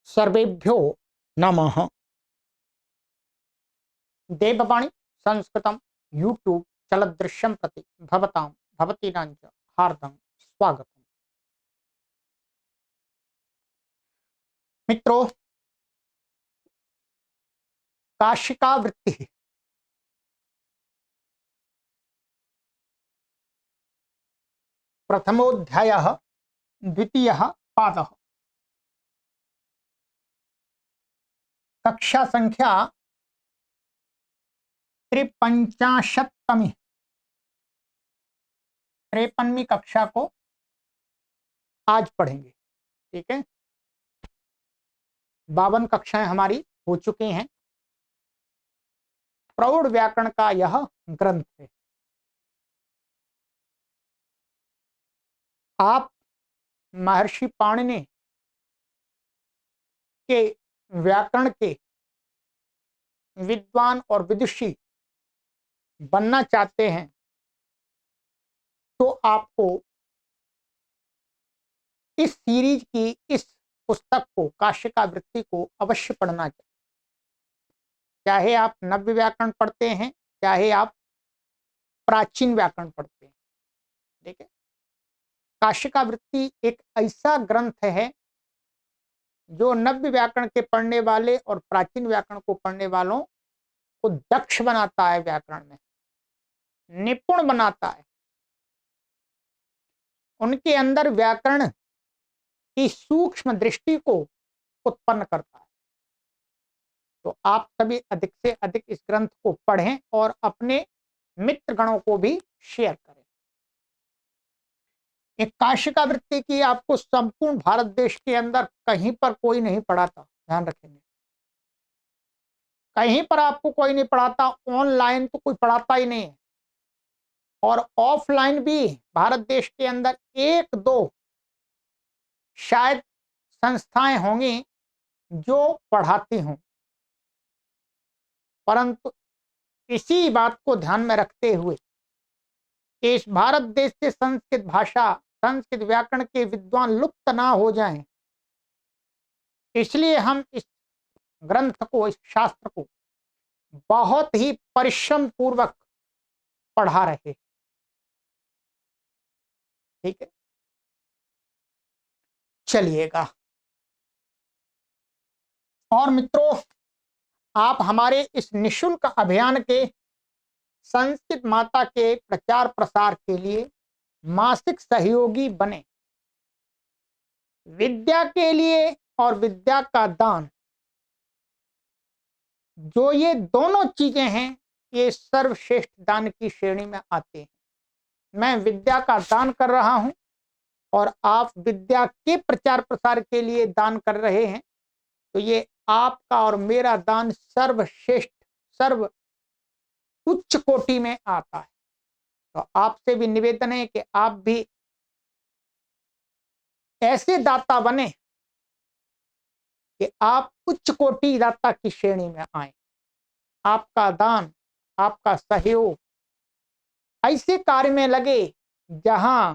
सर्वेभ्यो नमः। देववाणी संस्कृतं यूट्यूब चलदृश्यं प्रति भवतां भवतीनां च हार्दं स्वागतम्। मित्रों, काशिका वृत्ति प्रथमोऽध्यायः द्वितीयः पादः। कक्षा संख्या 53 53वीं कक्षा को आज पढ़ेंगे। ठीक है, 52 कक्षाएं हमारी हो चुकी हैं। प्रौढ़ व्याकरण का यह ग्रंथ है। आप महर्षि पाणिनि के व्याकरण के विद्वान और विदुषी बनना चाहते हैं तो आपको इस सीरीज की इस पुस्तक को, काशिका वृत्ति को अवश्य पढ़ना चाहिए। चाहे आप नव्य व्याकरण पढ़ते हैं, चाहे आप प्राचीन व्याकरण पढ़ते हैं। ठीक है, काशिका वृत्ति एक ऐसा ग्रंथ है जो नव्य व्याकरण के पढ़ने वाले और प्राचीन व्याकरण को पढ़ने वालों को दक्ष बनाता है, व्याकरण में निपुण बनाता है, उनके अंदर व्याकरण की सूक्ष्म दृष्टि को उत्पन्न करता है। तो आप सभी अधिक से अधिक इस ग्रंथ को पढ़ें और अपने मित्र गणों को भी शेयर करें। एक काशिका वृत्ति की आपको संपूर्ण भारत देश के अंदर कहीं पर कोई नहीं पढ़ाता, ध्यान रखेंगे। कहीं पर आपको कोई नहीं पढ़ाता, ऑनलाइन तो कोई पढ़ाता ही नहीं है, और ऑफलाइन भी भारत देश के अंदर एक दो शायद संस्थाएं होंगी जो पढ़ाती हों। परंतु इसी बात को ध्यान में रखते हुए इस भारत देश से संस्कृत भाषा, संस्कृत व्याकरण के विद्वान लुप्त ना हो जाएं, इसलिए हम इस ग्रंथ को, इस शास्त्र को बहुत ही परिश्रम पूर्वक पढ़ा रहे। ठीक है, चलिएगा। और मित्रों, आप हमारे इस निशुल्क अभियान के संस्कृत माता के प्रचार प्रसार के लिए मासिक सहयोगी बने। विद्या के लिए और विद्या का दान, जो ये दोनों चीजें हैं, ये सर्वश्रेष्ठ दान की श्रेणी में आते हैं। मैं विद्या का दान कर रहा हूं और आप विद्या के प्रचार प्रसार के लिए दान कर रहे हैं, तो ये आपका और मेरा दान सर्वश्रेष्ठ, सर्व उच्च कोटि में आता है। तो आपसे भी निवेदन है कि आप भी ऐसे दाता बने कि आप उच्च कोटि दाता की श्रेणी में आए। आपका दान, आपका सहयोग ऐसे कार्य में लगे जहां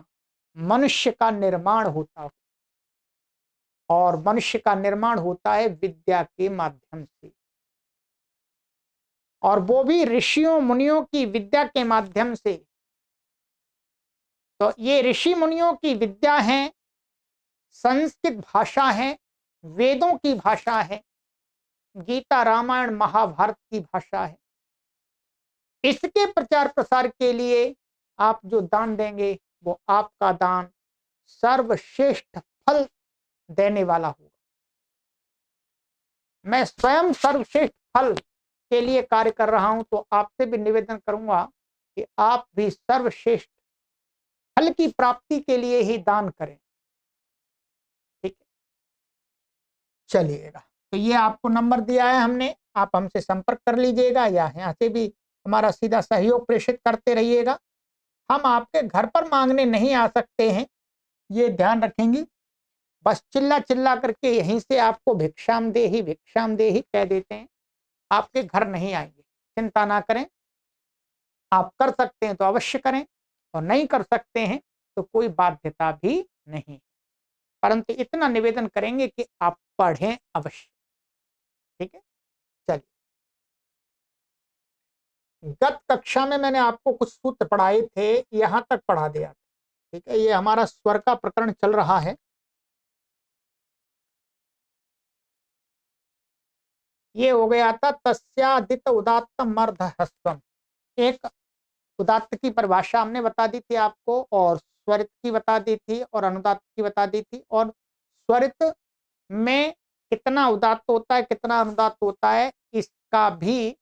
मनुष्य का निर्माण होता हो, और मनुष्य का निर्माण होता है विद्या के माध्यम से, और वो भी ऋषियों मुनियों की विद्या के माध्यम से। तो ये ऋषि मुनियों की विद्या है, संस्कृत भाषा है, वेदों की भाषा है, गीता रामायण महाभारत की भाषा है। इसके प्रचार प्रसार के लिए आप जो दान देंगे, वो आपका दान सर्वश्रेष्ठ फल देने वाला होगा। मैं स्वयं सर्वश्रेष्ठ फल के लिए कार्य कर रहा हूं, तो आपसे भी निवेदन करूंगा कि आप भी सर्वश्रेष्ठ फल की प्राप्ति के लिए ही दान करें। ठीक है, चलिएगा। तो ये आपको नंबर दिया है हमने, आप हमसे संपर्क कर लीजिएगा, या यहाँ से भी हमारा सीधा सहयोग प्रेषित करते रहिएगा। हम आपके घर पर मांगने नहीं आ सकते हैं, ये ध्यान रखेंगे। बस चिल्ला चिल्ला करके यहीं से आपको भिक्षाम दे ही कह देते हैं, आपके घर नहीं आएंगे। चिंता ना करें, आप कर सकते हैं तो अवश्य करें, और नहीं कर सकते हैं तो कोई बाध्यता भी नहीं। परंतु इतना निवेदन करेंगे कि आप पढ़ें अवश्य। ठीक है, चलिए। गत कक्षा में मैंने आपको कुछ सूत्र पढ़ाए थे, यहां तक पढ़ा दिया। ठीक है, ये हमारा स्वर का प्रकरण चल रहा है। ये हो गया था तस्यादित उदात्त मर्द हस्तम। एक उदात्त की परिभाषा हमने बता दी थी आपको, और स्वरित की बता दी थी, और अनुदात्त की बता दी थी। और स्वरित में कितना उदात्त होता है, कितना अनुदात्त होता है, इसका भी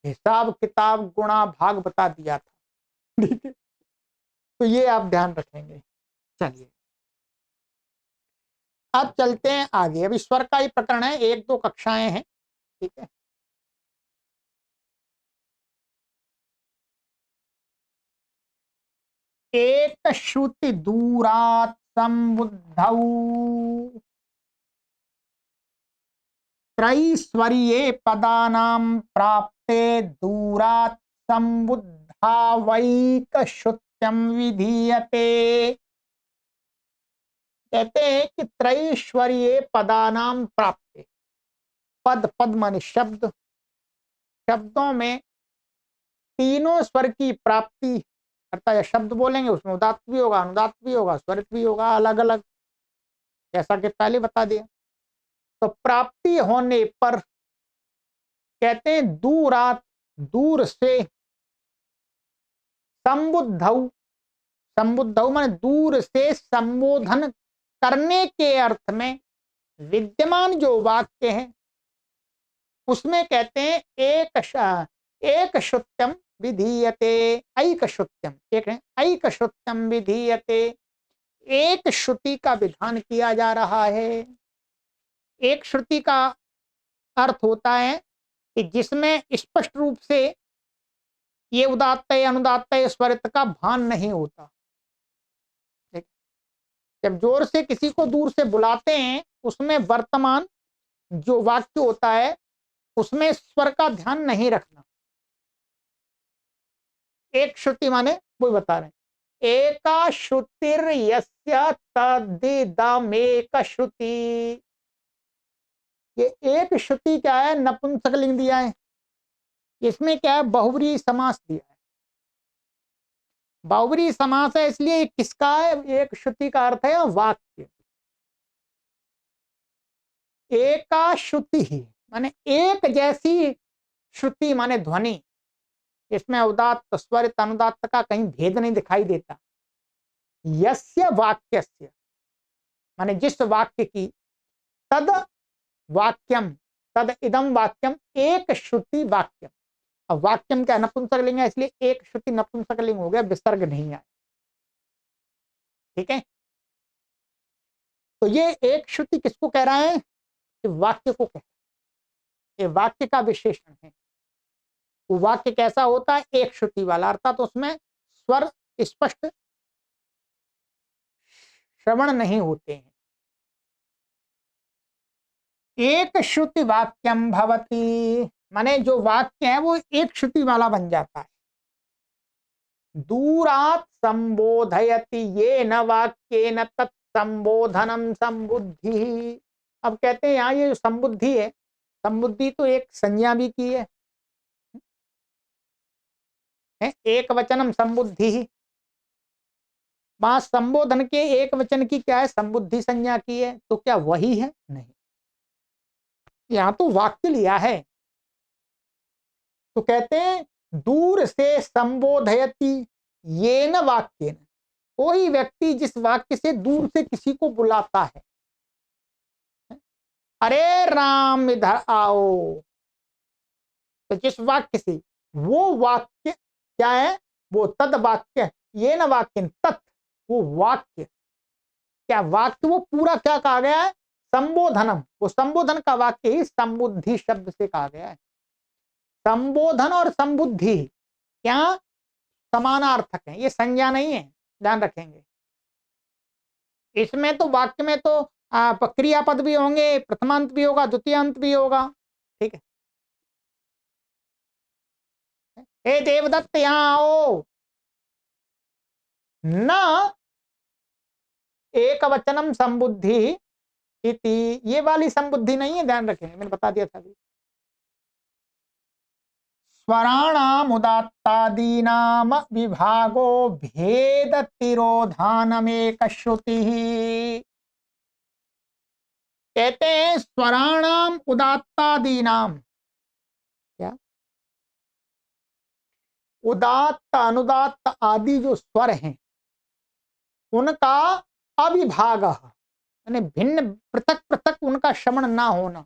हिसाब किताब गुणा भाग बता दिया था। ठीक है, तो ये आप ध्यान रखेंगे। चलिए, अब चलते हैं आगे। अब ईश्वर का ही प्रकरण है, एक दो कक्षाएं हैं। ठीक है, एक श्रुति दूरात् संबुद्धौ त्रैश्वर्ये पदानां प्राप्ते दूरात् संबुद्धावैक श्रुत्यं विधीयते। कहते हैं कि त्रैश्वर्ये पदानां प्राप्ते, पद, पद माने शब्द, शब्दों में तीनों स्वर की प्राप्ति करता है। शब्द बोलेंगे उसमें उदात्त भी होगा, अनुदात्त भी होगा, स्वरित भी होगा, अलग अलग, जैसा कि पहले बता दिया। तो प्राप्ति होने पर कहते हैं दूरात, दूर से, संबुद्धौ, संबुद्धौ माने दूर से संबोधन करने के अर्थ में विद्यमान जो वाक्य है उसमें कहते हैं एक श्रुत्यम विधीयते, ऐक श्रुत्यम, एक है ऐक श्रुत्यम विधीयते, एक श्रुति का विधान किया जा रहा है। एक श्रुति का अर्थ होता है कि जिसमें स्पष्ट रूप से ये उदात्त है, अनुदात्त है, स्वरित का भान नहीं होता। जब जोर से किसी को दूर से बुलाते हैं, उसमें वर्तमान जो वाक्य होता है उसमें स्वर का ध्यान नहीं रखना। एक श्रुति माने वो बता रहे हैं, एका श्रुतिर यस्य तद्दिदमेक श्रुति। ये एक श्रुति क्या है, नपुंसकलिंग दिया है। इसमें क्या है, बहुब्रीहि समास दिया है। बहुब्रीहि समास है, इसलिए किसका है, एक श्रुति का अर्थ है वाक्य। एका श्रुति ही माने एक जैसी श्रुति माने ध्वनि, इसमें उदात्त स्वरित अनुदात्त का कहीं भेद नहीं दिखाई देता। यस्य वाक्यस्य माने जिस वाक्य की, तद वाक्यम, तद इदम वाक्यम एक श्रुति वाक्यम। अब वाक्यम क्या नपुंसकलिंग है, इसलिए एक श्रुति नपुंसकलिंग हो गया, विसर्ग नहीं आया। ठीक है, तो ये एक श्रुति किसको कह रहा है, वाक्य को कह रहा है। ये वाक्य का विशेषण है। वो वाक्य कैसा होता है, एक श्रुति वाला, अर्थात तो उसमें स्वर स्पष्ट श्रवण नहीं होते हैं। एक श्रुति वाक्यम भवति माने जो वाक्य है वो एक श्रुति वाला बन जाता है। दूरात् संबोधयति ये न वाक्य न तत्संबोधनम संबुद्धि। अब कहते हैं यहाँ ये जो संबुद्धि है, संबुद्धि तो एक संज्ञा भी की है, एक वचनम संबुद्धि। वहां संबोधन के एक वचन की क्या है, संबुद्धि संज्ञा की है, तो क्या वही है, नहीं, यहां तो वाक्य लिया है। तो कहते हैं दूर से संबोधयति ये न वाक्य, कोई व्यक्ति जिस वाक्य से दूर से किसी को बुलाता है, अरे राम इधर आओ, तो जिस वाक्य से, वो वाक्य क्या है, वो तद वाक्य, ये न वाक्य तत्, वो वाक्य क्या, वाक्य वो पूरा क्या कहा गया है, संबोधनम, वो संबोधन का वाक्य ही संबुद्धि शब्द से कहा गया है। संबोधन और संबुद्धि क्या समानार्थक है, ये संज्ञा नहीं है, ध्यान रखेंगे। इसमें तो वाक्य में तो क्रियापद भी होंगे, प्रथमांत भी होगा, द्वितीयांत भी होगा। ठीक है, हे देवदत्त यहाँ आओ, न एक वचनम संबुद्धि इति, ये वाली संबुद्धि नहीं है, ध्यान रखें, मैंने बता दिया था अभी। स्वराणाम उदात्तादीनाम विभागो भेद तिरोधानमेक श्रुति। कहते हैं स्वराणाम उदात्तादीनाम, क्या उदात्त अनुदात्त आदि जो स्वर हैं उनका अविभाग, यानी भिन्न पृथक पृथक उनका श्रवण ना होना,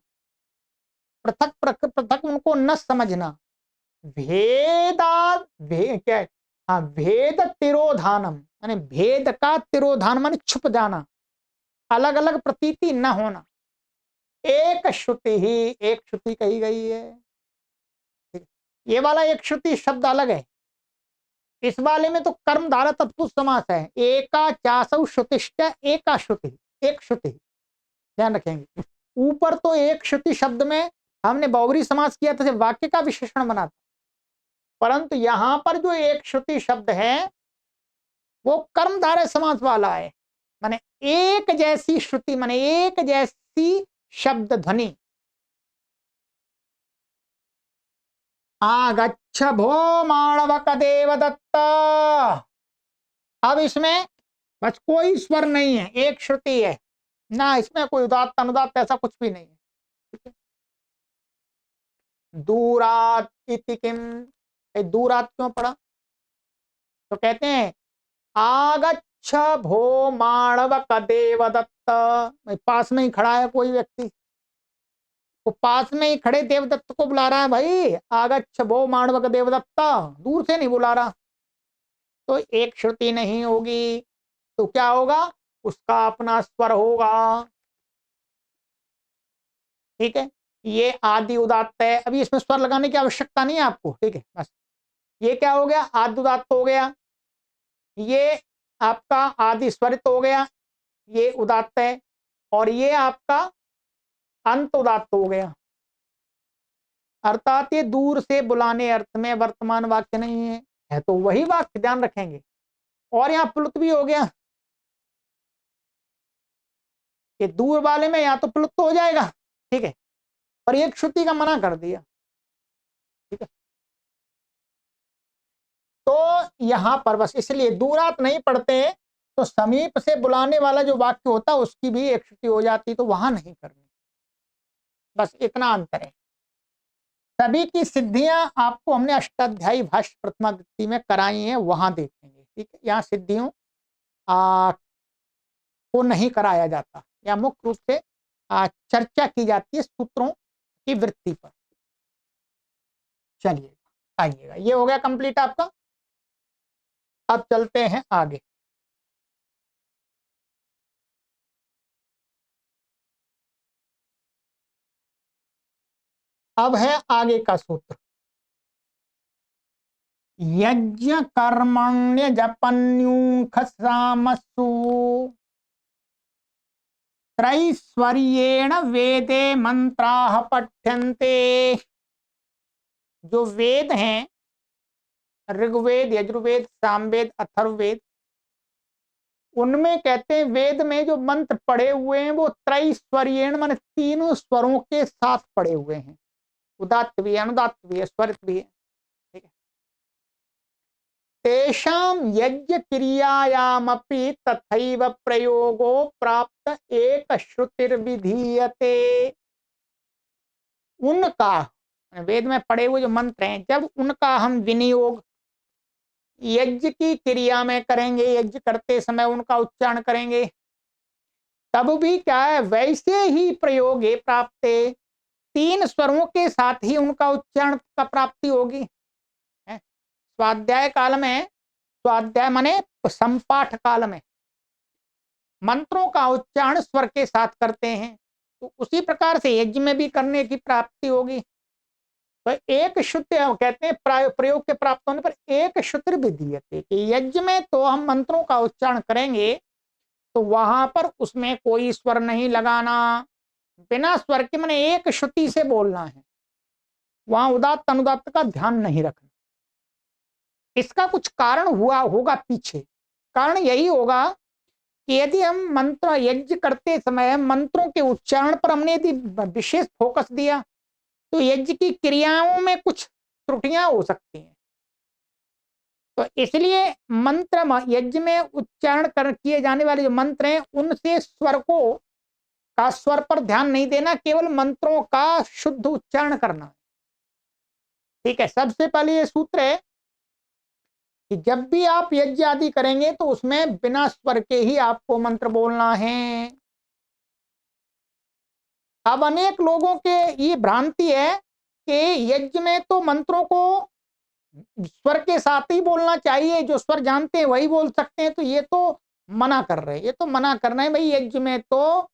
पृथक पृथक उनको न समझना, क्या है? हाँ, भेद तिरोधानम, यानी भेद का तिरोधान माने छुप जाना, अलग अलग प्रतीति न होना। एक श्रुति ही, एक श्रुति कही गई है। ये वाला एक श्रुति शब्द अलग है, इस वाले में तो कर्मधारय तत्पुरुष समास है। एका चासौ श्रुतिश्च एका श्रुति, एक श्रुति, ध्यान रखेंगे। ऊपर तो एक श्रुति शब्द में हमने बहुब्री समास किया था, वाक्य का विशेषण बना था, परंतु यहां पर जो एक श्रुति शब्द है वो कर्मधारय समास वाला है, माने एक जैसी श्रुति, माने एक जैसी शब्द ध्वनि। आगच्छ भो माणवक देवदत्त, अब इसमें बस कोई स्वर नहीं है, एक श्रुति है ना, इसमें कोई उदात्त अनुदात्त ऐसा कुछ भी नहीं है। दूरात इति किम, दूरात क्यों पड़ा? तो कहते हैं आगच्छ भो माणवक देवदत्त, पास में ही खड़ा है कोई व्यक्ति, वो पास में ही खड़े देवदत्त को बुला रहा है, भाई आगच्छ भो माणवक देवदत्त, दूर से नहीं बुला रहा, तो एक श्रुति नहीं होगी। तो क्या होगा? उसका अपना स्वर होगा, ठीक है। ये आदि उदात्त है, अभी इसमें स्वर लगाने की आवश्यकता नहीं है आपको, ठीक है। बस ये क्या हो गया? आदि उदात्त हो गया, ये आपका आदि स्वरित हो गया, ये उदात्त है, और ये आपका अंत उदात्त हो गया। अर्थात ये दूर से बुलाने अर्थ में वर्तमान वाक्य नहीं है तो वही वाक्य, ध्यान रखेंगे। और यहाँ प्लुत भी हो गया, ये दूर वाले में या तो प्लुत हो जाएगा, ठीक है, पर एक श्रुति का मना कर दिया, ठीक है। तो यहां पर बस इसलिए दूरात नहीं पढ़ते, तो समीप से बुलाने वाला जो वाक्य होता है उसकी भी एक श्रुति हो जाती, तो वहां नहीं करनी, बस इतना अंतर है। सभी की सिद्धियां आपको हमने अष्टाध्यायी भाष्य प्रथमा वृत्ति में कराई हैं, वहां देखेंगे, ठीक है। यहाँ सिद्धियों को नहीं कराया जाता, या मुख्य रूप से चर्चा की जाती है सूत्रों की वृत्ति पर। चलिए आइएगा, ये हो गया कंप्लीट आपका। अब चलते हैं आगे। अब है आगे का सूत्र, यज्ञ कर्मण्य जपन्यूख सामसु त्रैश्वर्येण वेदे मंत्राः पठ्यन्ते। जो वेद हैं, ऋग्वेद, यजुर्वेद, सामवेद, अथर्ववेद, उनमें कहते हैं वेद में जो मंत्र पढ़े हुए हैं वो त्रैश्वर्येण माने तीनों स्वरों के साथ पढ़े हुए हैं, उदात्त भी है, अनुदात्त भी है, स्वरित भी है, ठीक है। तेषां यज्ञ क्रियायामपि तथैव प्रयोगो प्राप्त एक श्रुतिर्विधीयते। उनका, वेद में पढ़े हुए जो मंत्र हैं, जब उनका हम विनियोग यज्ञ की क्रिया में करेंगे, यज्ञ करते समय उनका उच्चारण करेंगे, तब भी क्या है, वैसे ही प्रयोग है प्राप्त, तीन स्वरों के साथ ही उनका उच्चारण का प्राप्ति होगी। स्वाध्याय काल में, स्वाध्याय माने संपाठ काल में मंत्रों का उच्चारण स्वर के साथ करते हैं, तो उसी प्रकार से यज्ञ में भी करने की प्राप्ति होगी। तो एक श्रुति कहते हैं प्रयोग के प्राप्त होने पर एक श्रुति विधीयते, कि यज्ञ में तो हम मंत्रों का उच्चारण करेंगे तो वहां पर उसमें कोई स्वर नहीं लगाना, बिना स्वर के, माने एक श्रुति से बोलना है, वहां उदात्त अनुदात्त का ध्यान नहीं रखना। इसका कुछ कारण हुआ होगा पीछे, कारण यही होगा कि यदि हम मंत्र यज्ञ करते समय मंत्रों के उच्चारण पर हमने यदि विशेष फोकस दिया तो यज्ञ की क्रियाओं में कुछ त्रुटियां हो सकती हैं। तो इसलिए मंत्र यज्ञ में उच्चारण कर किए जाने वाले जो मंत्र हैं उनसे स्वर को का स्वर पर ध्यान नहीं देना, केवल मंत्रों का शुद्ध उच्चारण करना। ठीक है, सबसे पहले ये सूत्र है कि जब भी आप यज्ञ आदि करेंगे तो उसमें बिना स्वर के ही आपको मंत्र बोलना है। अब अनेक लोगों के ये भ्रांति है कि यज्ञ में तो मंत्रों को स्वर के साथ ही बोलना चाहिए, जो स्वर जानते हैं वही बोल सकते हैं, तो ये तो मना कर रहे हैं। ये तो मना करना है भाई, यज्ञ में तो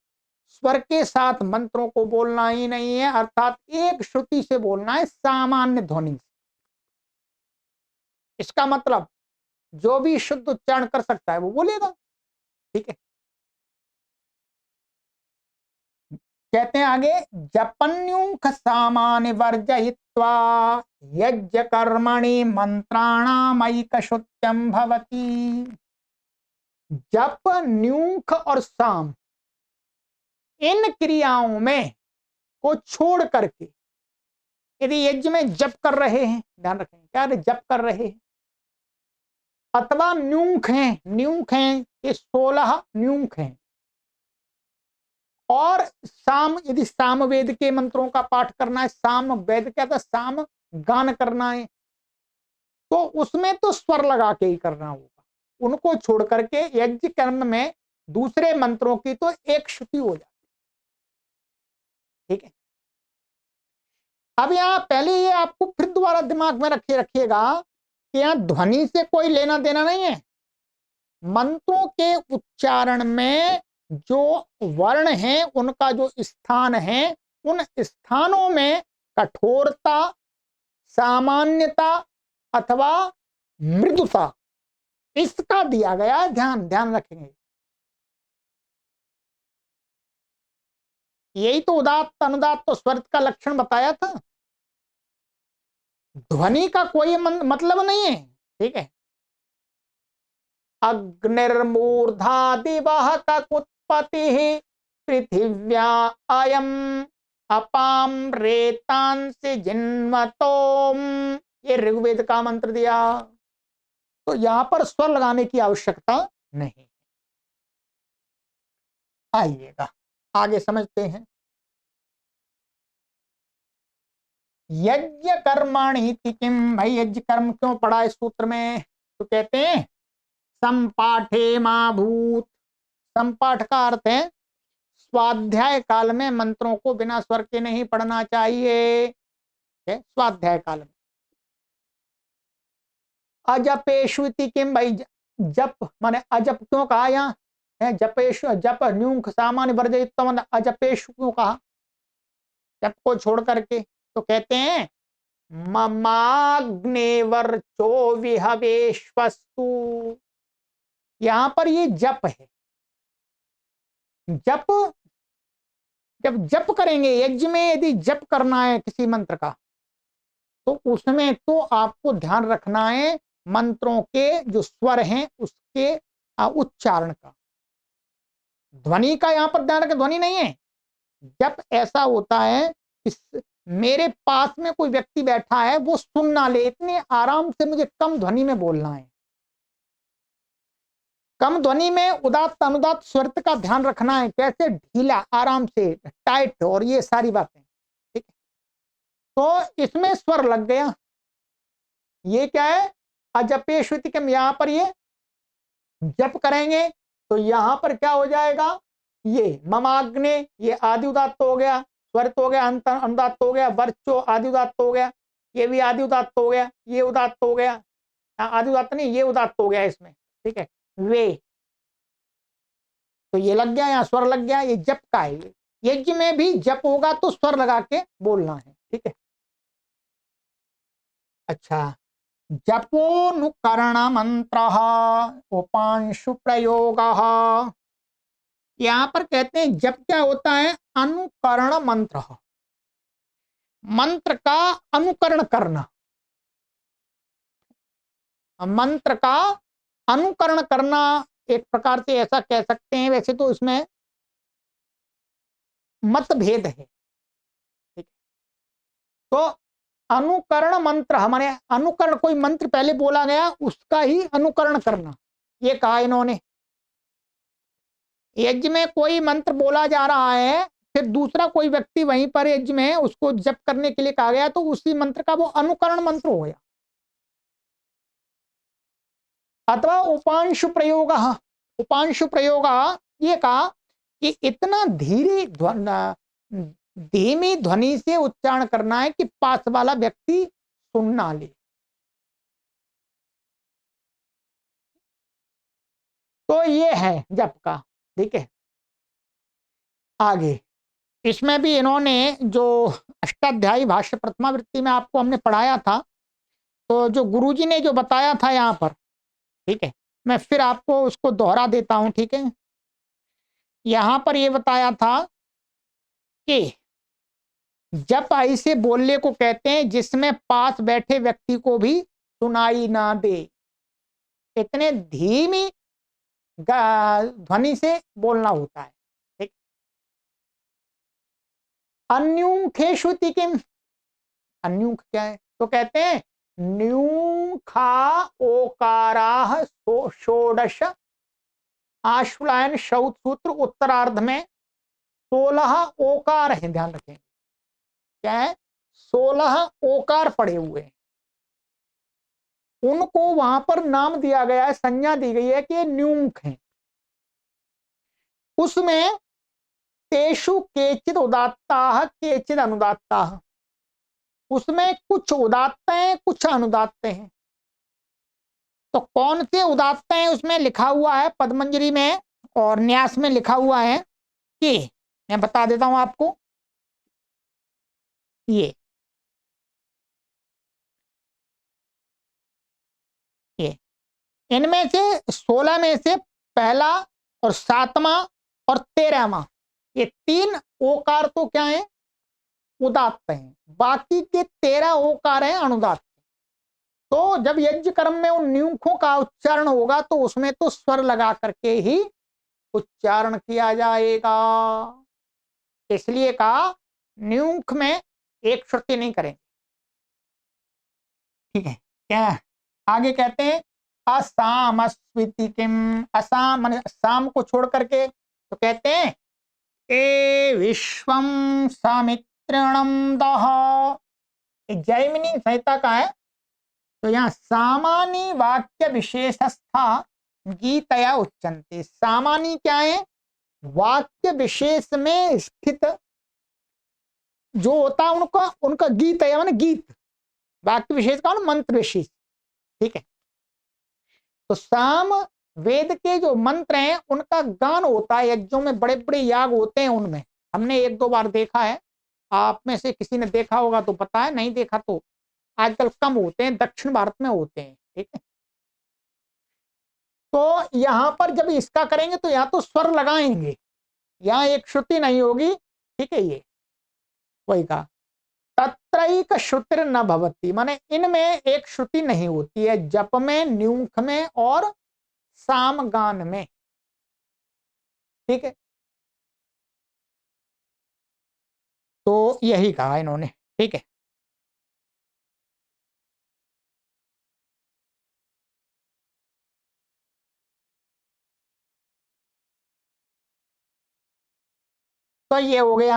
स्वर के साथ मंत्रों को बोलना ही नहीं है, अर्थात एक श्रुति से बोलना है, सामान्य ध्वनि से। इसका मतलब जो भी शुद्ध उच्चारण कर सकता है वो बोलेगा। ठीक है, कहते हैं आगे, जपन्युख सामान्य वर्जयित्वा यज्ञ कर्मणि मंत्राणामैक शुत्यम भवति। जप, न्यूख और साम इन क्रियाओं में को छोड़ करके यदि यज्ञ में जप कर रहे हैं, ध्यान रखें क्या जप कर रहे हैं, अथवा न्यूख हैं, न्यूख हैं ये 16 न्यूख हैं, और साम यदि साम वेद के मंत्रों का पाठ करना है, साम वेद क्या था, साम गान करना है, तो उसमें तो स्वर लगा के ही करना होगा। उनको छोड़ करके यज्ञ कर्म में दूसरे मंत्रों की तो एक श्रुति हो जाती। ठीक है, अब यहाँ पहले ये आपको फिर दोबारा दिमाग में रखिएगा कि यहाँ ध्वनि से कोई लेना देना नहीं है। मंत्रों के उच्चारण में जो वर्ण हैं उनका जो स्थान है, उन स्थानों में कठोरता, सामान्यता अथवा मृदुता, इसका दिया गया ध्यान, ध्यान रखेंगे। यही तो उदात्त अनुदात्त तो स्वर का लक्षण बताया था। ध्वनि का कोई मतलब नहीं है। ठीक है, अग्निर्मूर्धा दिवः ककुत्पत्तिः पृथिव्या अयम अपाम रेतांसि जिन्मतोम, ये ऋग्वेद का मंत्र दिया। तो यहां पर स्वर लगाने की आवश्यकता नहीं। आइएगा आगे समझते हैं। यज्ञ कर्माणि किम, भाई यज्ञ कर्म क्यों पढ़ा इस सूत्र में, तो कहते हैं संपाठे मा भूत। संपाठ का अर्थ है स्वाध्याय काल में मंत्रों को बिना स्वर के नहीं पढ़ना चाहिए। स्वाध्याय काल में अजपेशु किम, भाई जप माने अजप क्यों कहा यहाँ है, जपेशु जप न्यूख सामान्य वर्जित अजपेशु क्यों कहा, जप को छोड़ करके, तो कहते हैं ममाग्नेवर्चो विहवेश्वस्तु, यहां पर ये जप है। जप, जब जप करेंगे यज्ञ में, यदि जप करना है किसी मंत्र का, तो उसमें तो आपको ध्यान रखना है मंत्रों के जो स्वर हैं उसके उच्चारण का, ध्वनि का यहां पर ध्यान रखें, ध्वनि नहीं है। जब ऐसा होता है इस मेरे पास में कोई व्यक्ति बैठा है, वो सुन ना ले, इतने आराम से मुझे कम ध्वनि में बोलना है। कम ध्वनि में उदात्त अनुदात्त स्वरत का ध्यान रखना है, कैसे ढीला आराम से टाइट, और ये सारी बातें। ठीक है, तो इसमें स्वर लग गया, ये क्या है अजपेश्वतिकम, यहां पर ये जप करेंगे तो यहां पर क्या हो जाएगा, ये ममाग्ने ये आदि उदात्त हो गया, स्वरत हो गया, अंत अनुदात्त हो गया, वर्चो आदि उदात्त हो गया, ये भी आदि उदात्त हो गया, ये उदात्त हो गया, आदि उदात्त नहीं ये उदात्त हो गया इसमें। ठीक है, वे तो ये लग गया, यहाँ स्वर लग गया, ये जप का है। यज्ञ में भी जप होगा तो स्वर लगा के बोलना है। ठीक है, अच्छा, जपोनुकरण मंत्र उपांशु प्रयोग, यहां पर कहते हैं जप क्या होता है, अनुकरण मंत्र, मंत्र का अनुकरण करना, मंत्र का अनुकरण करना एक प्रकार से ऐसा कह सकते हैं, वैसे तो इसमें मतभेद है। ठीक। तो अनुकरण मंत्र, हमारे अनुकरण, कोई मंत्र पहले बोला गया उसका ही अनुकरण करना, ये कहा इन्होंने। यज्ञ में कोई मंत्र बोला जा रहा है, फिर दूसरा कोई व्यक्ति वहीं पर यज्ञ में उसको जप करने के लिए कहा गया, तो उसी मंत्र का वो अनुकरण मंत्र हो गया। अथवा उपांशु प्रयोग, उपांशु प्रयोग, ये कहा कि इतना धीमी ध्वनि से उच्चारण करना है कि पास वाला व्यक्ति सुन ना ले। तो ये है जप का। ठीक है, आगे इसमें भी इन्होंने जो अष्टाध्यायी भाष्य प्रथमावृत्ति में आपको हमने पढ़ाया था, तो जो गुरुजी ने जो बताया था यहाँ पर, ठीक है, मैं फिर आपको उसको दोहरा देता हूं। ठीक है, यहां पर ये बताया था कि जप ऐसे बोलने को कहते हैं जिसमें पास बैठे व्यक्ति को भी सुनाई ना दे, इतने धीमी ध्वनि से बोलना होता है। ठीक, अन्यूखेषु किम, अन्यूख क्या है, तो कहते हैं न्यूखा ओकाराह षोडश आश्वलायन शौत सूत्र उत्तरार्ध में 16 ओकार हैं, ध्यान रखें। क्या है, 16 ओकार पड़े हुए हैं, उनको वहां पर नाम दिया गया है, संज्ञा दी गई है कि ये न्यूख हैं। उसमें तेषु केचिद उदात्ता केचिद अनुदात्ता, उसमें कुछ उदात्त हैं कुछ अनुदात्त हैं। तो कौन से उदात्त हैं, उसमें लिखा हुआ है पद्मंजरी में और न्यास में लिखा हुआ है कि, मैं बता देता हूं आपको, ये इनमें से 16 में से पहला और 7वां और 13वां, ये 3 ओकार तो क्या है, उदात्त हैं, बाकी के 13 ओकार हैं अनुदात्त। तो जब यज्ञ कर्म में उन न्यूखों का उच्चारण होगा तो उसमें तो स्वर लगा करके ही उच्चारण किया जाएगा, इसलिए कहा न्यूख में एक श्रुति नहीं करेंगे। ठीक है, क्या आगे कहते हैं, असाम स्वीति किम, असाम माने साम को छोड़ करके, तो कहते हैं ए विश्वम सामित्रणम दह, जैमिनी संहिता का है। तो यहाँ सामानी वाक्य विशेषस्था गीतया उच्चन्ते, सामानी क्या है, वाक्य विशेष में स्थित जो होता है उनका, उनका गीत है माने गीत, वाक्य विशेष का मंत्र विशेष। ठीक है, तो साम वेद के जो मंत्र हैं उनका गान होता है, यज्ञों में बड़े बड़े याग होते हैं, उनमें हमने 1-2 बार देखा है, आप में से किसी ने देखा होगा तो पता है, नहीं देखा तो आजकल कम होते हैं, दक्षिण भारत में होते हैं। ठीक है, तो यहां पर जब इसका करेंगे तो यहाँ तो स्वर लगाएंगे, यहाँ एक श्रुति नहीं होगी। ठीक है, ये वही कहा तत्रैक श्रुतिर न भवती, माने इनमें एक श्रुति नहीं होती है, जप में, न्यूख में और सामगान में। ठीक है, तो यही कहा इन्होंने। ठीक है, तो ये हो गया।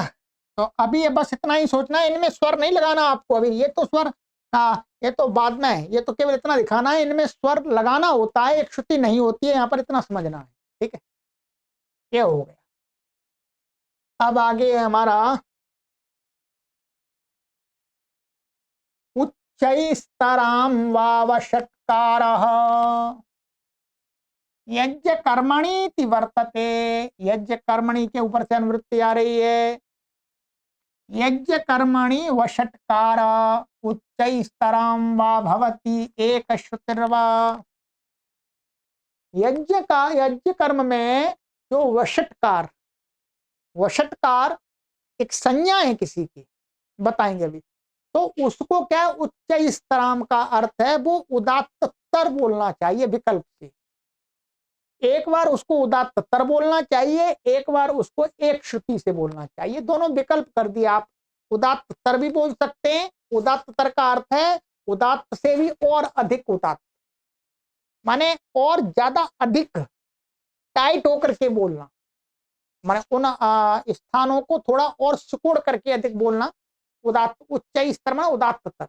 तो अभी ये बस इतना ही सोचना है, इनमें स्वर नहीं लगाना आपको अभी, ये तो स्वर का, ये तो बाद में है, ये तो केवल इतना दिखाना है, इनमें स्वर लगाना होता है, एक श्रुति नहीं होती है, यहाँ पर इतना समझना है। ठीक है, ये हो गया। अब आगे हमारा उच्चैस्तरां वावषट्कारः यज्ञ कर्मणि वर्तते, यज्ञ कर्मणि के ऊपर से अनुवृत्ति आ रही है, यज्ञ कर्मणि वषट्कार उच्चैस्तरां वा भवति एक श्रुतिर्वा, यज्ञ का, यज्ञ कर्म में जो वषट्कार, वषट्कार एक संज्ञा है किसी की, बताएंगे अभी। तो उसको क्या, उच्च स्तराम का अर्थ है वो उदात्तर बोलना चाहिए विकल्प से, एक बार उसको उदात्त तर बोलना चाहिए, एक बार उसको एक श्रुति से बोलना चाहिए, दोनों विकल्प कर दिया। आप उदात्त तर भी बोल सकते हैं। उदात्त तर का अर्थ है उदात्त से भी और अधिक उदात्त, माने और ज्यादा अधिक टाइट होकर के बोलना, माने उन स्थानों को थोड़ा और सिकुड़ करके अधिक बोलना, उदात्त उच्च स्तर में उदात्त तर।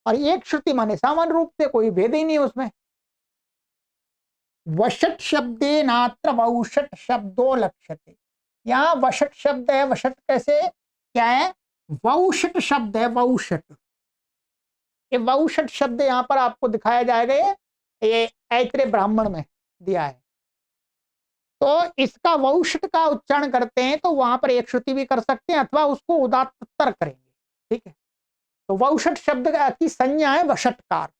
और एक श्रुति माने सामान्य रूप से, कोई भेद ही नहीं उसमें। वषट शब्दे नात्र वौषट शब्दो लक्ष्यते। यहाँ वषट शब्द है, वषट कैसे क्या है, वौषट शब्द है, वौषट। ये वौषट शब्द यहाँ पर आपको दिखाया जाएगा, ये ऐत्रेय ब्राह्मण में दिया है। तो इसका वौषट का उच्चारण करते हैं तो वहां पर एक श्रुति भी कर सकते हैं अथवा उसको उदात्त तर करेंगे, ठीक है। तो वौषट शब्द की संज्ञा है वषटकार।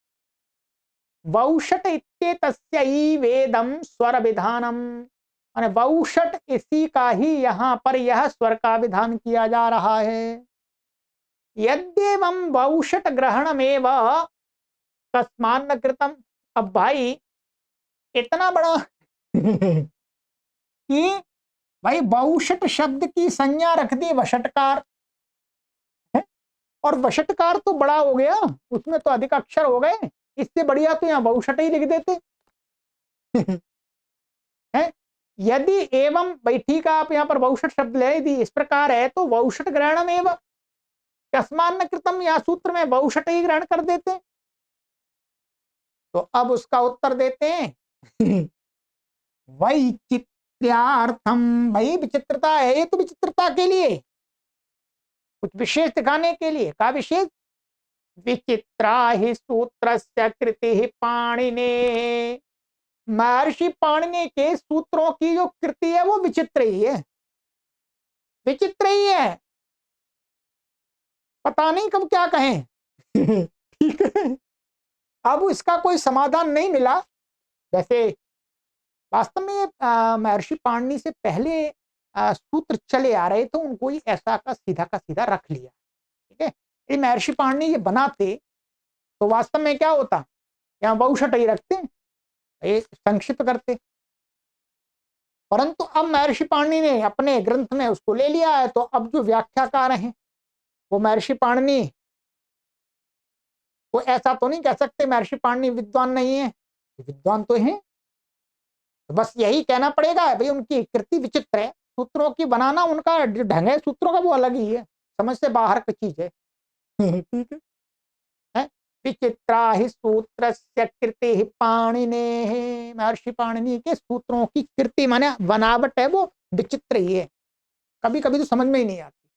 वौषट इत्येतस्यै वेदम स्वर विधानम, माने वौषट इसी का ही यहाँ पर यह स्वर का विधान किया जा रहा है। यद्येवं वौषट ग्रहणमेव तस्मान्न कृतम। अब भाई इतना बड़ा कि भाई वौषट शब्द की संज्ञा रख दी वषटकार है? और वषटकार तो बड़ा हो गया, उसमें तो अधिक अक्षर हो गए, इससे बढ़िया तो यहाँ वौषट ही लिख देते है। यदि एवं भाई ठीक है, आप यहाँ पर वौषट शब्द ले दी, इस प्रकार है तो वौषट ग्रहणम एवं तस्मान्न कृतम, यहाँ सूत्र में वौषट ही ग्रहण कर देते। तो अब उसका उत्तर देते हैं वैचित्र्यार्थम, भाई विचित्रता है ये तो विचित्रता के लिए, कुछ विशेष दिखाने के लिए। का विशेष, विचित्रा ही सूत्रस्य कृति पाणिने, महर्षि पाणिनि के सूत्रों की जो कृति है वो विचित्र ही है, विचित्र ही है, पता नहीं कब क्या कहें ठीक है। अब इसका कोई समाधान नहीं मिला। वैसे वास्तव में महर्षि पाणिनि से पहले सूत्र चले आ रहे थे, उनको ही ऐसा का सीधा रख लिया, ठीक है। ये महर्षि पाणिनि ये बनाते तो वास्तव में क्या होता, यहाँ वौषट ही रखते, ये संक्षिप्त करते। परंतु अब महर्षि पाणिनि ने अपने ग्रंथ में उसको ले लिया है, तो अब जो व्याख्याकार हैं वो महर्षि पाणिनि को ऐसा तो नहीं कह सकते महर्षि पाणिनि विद्वान नहीं है, विद्वान तो हैं। तो बस यही कहना पड़ेगा भाई उनकी कृति विचित्र है, सूत्रों की बनाना उनका ढंग है, सूत्रों का वो अलग ही है, समझ से बाहर की चीज है ठीक है। विचित्रा ही सूत्र कृति पाणिने, महर्षि पाणिनि के सूत्रों की कृति माने बनावट है वो विचित्र ही है, कभी कभी तो समझ में ही नहीं आती,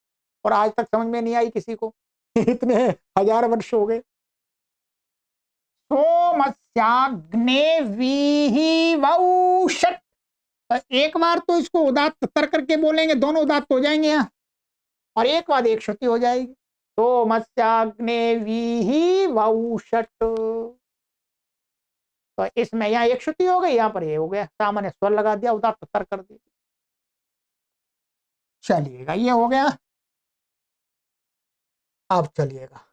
और आज तक समझ में नहीं आई किसी को इतने हजार वर्ष हो गए। सोमस्याग्ने वौषट, तो एक बार तो इसको उदात्त तर करके बोलेंगे, दोनों उदात्त हो जाएंगे यहाँ, और एक बाद एक श्रुति हो जाएगी। सोमस्याग्ने वौषट, तो इसमें यहाँ एक श्रुति हो गई, यहाँ पर ये हो गया, सामान्य स्वर लगा दिया, उदात्त तर कर दिया। चलिएगा ये हो गया। अब चलिएगा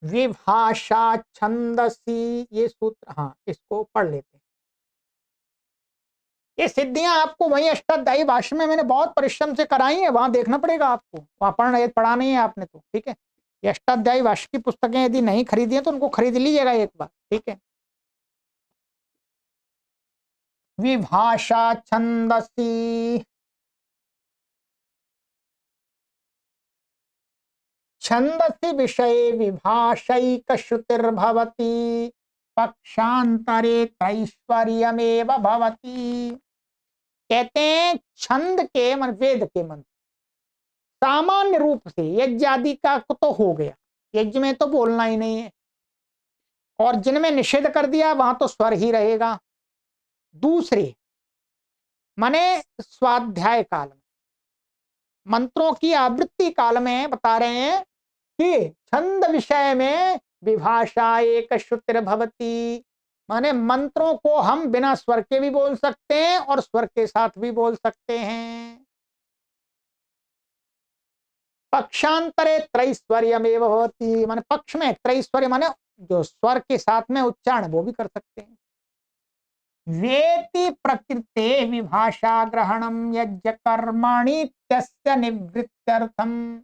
विभाषा छंदसी, ये सूत्र, हाँ इसको पढ़ लेते हैं। ये सिद्धियां आपको वही अष्टाध्यायी भाष्य में मैंने बहुत परिश्रम से कराई है, वहां देखना पड़ेगा आपको, वहां पढ़ा नहीं है आपने तो, ठीक है। ये अष्टाध्यायी भाष्य की पुस्तकें यदि नहीं खरीदी है तो उनको खरीद लीजिएगा एक बार, ठीक है। विभाषा छंदसी, छंदसी विषय विभाषैक श्रुतिर्भवति, पक्षांतरे त्रैश्वर्यमेव भवति। कहते हैं छंद के मन, वेद के मंत्र सामान्य रूप से यज्ञ आदि का तो हो गया, यज्ञ में तो बोलना ही नहीं है, और जिनमें निषेध कर दिया वहां तो स्वर ही रहेगा। दूसरे माने स्वाध्याय काल में, मंत्रों की आवृत्ति काल में बता रहे हैं कि छंद विषय में विभाषा एक श्रुतिर भवती, माने मंत्रों को हम बिना स्वर के भी बोल सकते हैं और स्वर के साथ भी बोल सकते हैं। पक्षांतरे त्रैश्वर्यमेव भवति, माने पक्ष में त्रैश्वर्य माने जो स्वर के साथ में उच्चारण वो भी कर सकते हैं। वेति प्रकृते विभाषा ग्रहणम यज्ञ कर्माणि तस्य निवृत्त्यर्थम।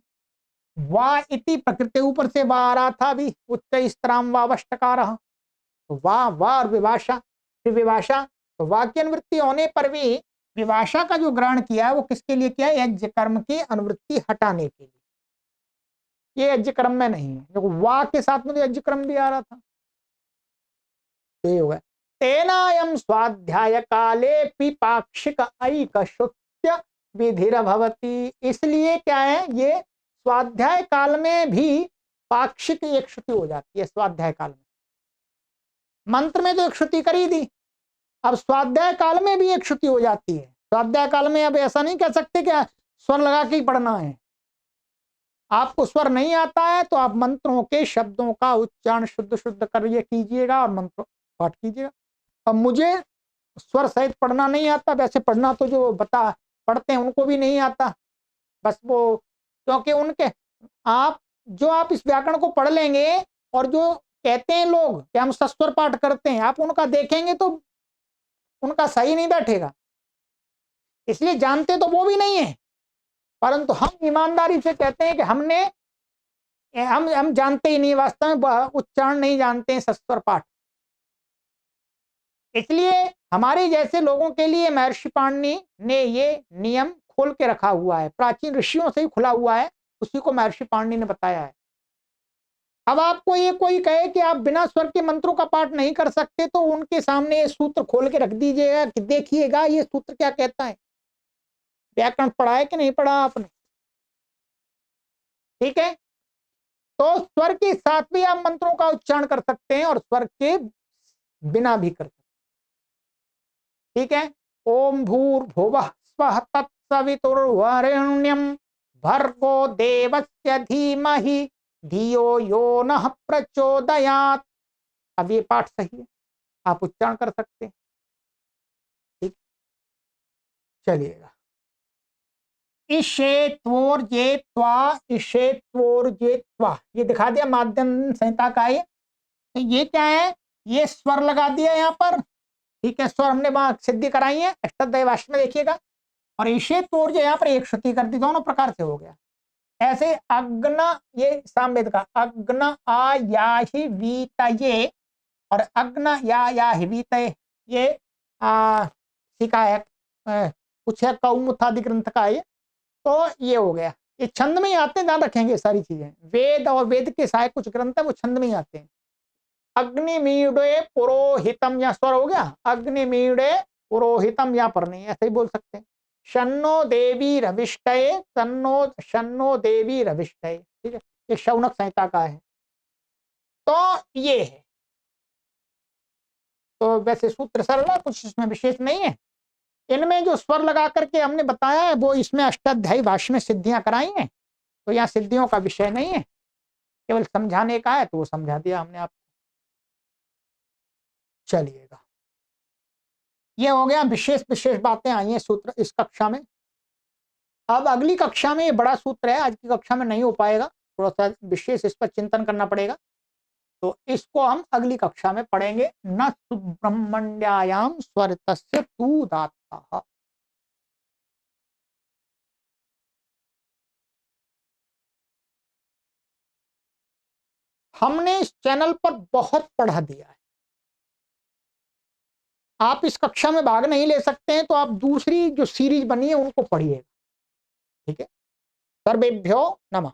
वा इति प्रकृति, ऊपर से वा आ रहा था अभी, उच्च स्त्राम वावष्टकार, वाह वाह और विभाषा, फिर विभाषा, तो वाक्य अनुवृत्ति होने पर भी विभाषा का जो ग्रहण किया है वो किसके लिए किया है? यज्ञ कर्म की अनुवृत्ति हटाने के लिए। ये यज्ञ कर्म में नहीं है, देखो वाह के साथ में तो यज्ञ कर्म भी आ रहा था। ये होगा तेनायम स्वाध्याय काले पाक्षिक ऐक श्रुत्य विधिर भवति। इसलिए क्या है, ये स्वाध्याय काल में भी पाक्षिक एक श्रुति हो जाती है। स्वाध्याय काल में मंत्र में तो एक श्रुति करी दी, अब स्वाध्याय काल में भी एक श्रुति हो जाती है। स्वाध्याय काल में अब ऐसा नहीं कह सकते कि स्वर लगा के ही पढ़ना है। आपको स्वर नहीं आता है तो आप मंत्रों के शब्दों का उच्चारण शुद्ध शुद्ध करिए कीजिएगा और मंत्र पाठ कीजिएगा। अब मुझे स्वर सहित पढ़ना नहीं आता, वैसे पढ़ना तो जो पढ़ते हैं उनको भी नहीं आता, बस वो क्योंकि उनके आप इस व्याकरण को पढ़ लेंगे और जो कहते हैं लोग कि हम सस्वर पाठ करते हैं, आप उनका देखेंगे तो उनका सही नहीं बैठेगा। इसलिए जानते तो वो भी नहीं है, परंतु हम ईमानदारी से कहते हैं कि हम जानते ही नहीं, वास्तव में उच्चारण नहीं जानते हैं सस्वर पाठ। इसलिए हमारे जैसे लोगों के लिए महर्षि पाणिनि ने ये नियम खोल के रखा हुआ है, प्राचीन ऋषियों से ही खुला हुआ है, उसी को महर्षि पाणिनि ने बताया है। अब आपको ये कोई कहे कि आप बिना स्वर के मंत्रों का पाठ नहीं कर सकते, तो उनके सामने ये सूत्र खोल के रख दीजिएगा कि देखिएगा ये सूत्र क्या कहता है। व्याकरण पढ़ा है कि नहीं पढ़ा आपने? ठीक है, तो स्वर के साथ भी आप मंत्रों का उच्चारण कर सकते हैं और स्वर के बिना भी कर सकते हैं। ठीक है, ओम भूर्भुवः स्वः तत्सवितुर्वरेण्यं भर्गो देवस्य धीमहि धियो यो नः प्रचोदयात्। अब ये पाठ सही है, आप उच्चारण कर सकते हैं। ठीक, चलिएगा। इशेत्वोर्जेत्वा इशेत्वोर्जेत्वा, ये दिखा दिया माध्यम संहिता का। ये तो ये क्या है, ये स्वर लगा दिया यहाँ पर। ठीक है, स्वर हमने वहां सिद्धि कराई है अष्टाध्यायी भाष्य में, देखिएगा। और इशेत्वोर्ज यहाँ पर एक श्रुति कर दी, दोनों प्रकार से हो गया। ऐसे अग्न, ये सामवेद का अग्न आ या ही वीतये और अग्न या ही वीतये, ये सीखा है, कुछ है कौमुखादि ग्रंथ का ये। तो ये हो गया, ये छंद में ही आते हैं, ध्यान रखेंगे सारी चीजें। वेद और वेद के सहायक कुछ ग्रंथ है वो छंद में ही आते हैं। अग्निमीडे पुरोहितम, या स्वर हो गया, अग्निमीडे पुरोहितम, यहाँ पर नहीं, ऐसे ही बोल सकते हैं। शन्नो देवी रविष्टये, शन्नो देवी रविष्टये। ठीक है, ये शौनक संहिता का है। तो ये है, तो वैसे सूत्र सरल है, कुछ इसमें विशेष नहीं है। इनमें जो स्वर लगा करके हमने बताया है वो इसमें अष्टाध्यायी भाष्य में सिद्धियां कराई हैं, तो यहाँ सिद्धियों का विषय नहीं है, केवल समझाने का है, तो वो समझा दिया हमने आपको। चलिएगा, ये हो गया, विशेष विशेष बातें आई हैं सूत्र इस कक्षा में। अब अगली कक्षा में ये बड़ा सूत्र है, आज की कक्षा में नहीं हो पाएगा, थोड़ा सा विशेष इस पर चिंतन करना पड़ेगा, तो इसको हम अगली कक्षा में पढ़ेंगे। न सुब्रह्मण्यायाम स्वरितस्य तू दाता। हमने इस चैनल पर बहुत पढ़ा दिया है, आप इस कक्षा में भाग नहीं ले सकते हैं तो आप दूसरी जो सीरीज बनी है उनको पढ़िएगा। ठीक है, सर्वेभ्यो नमः।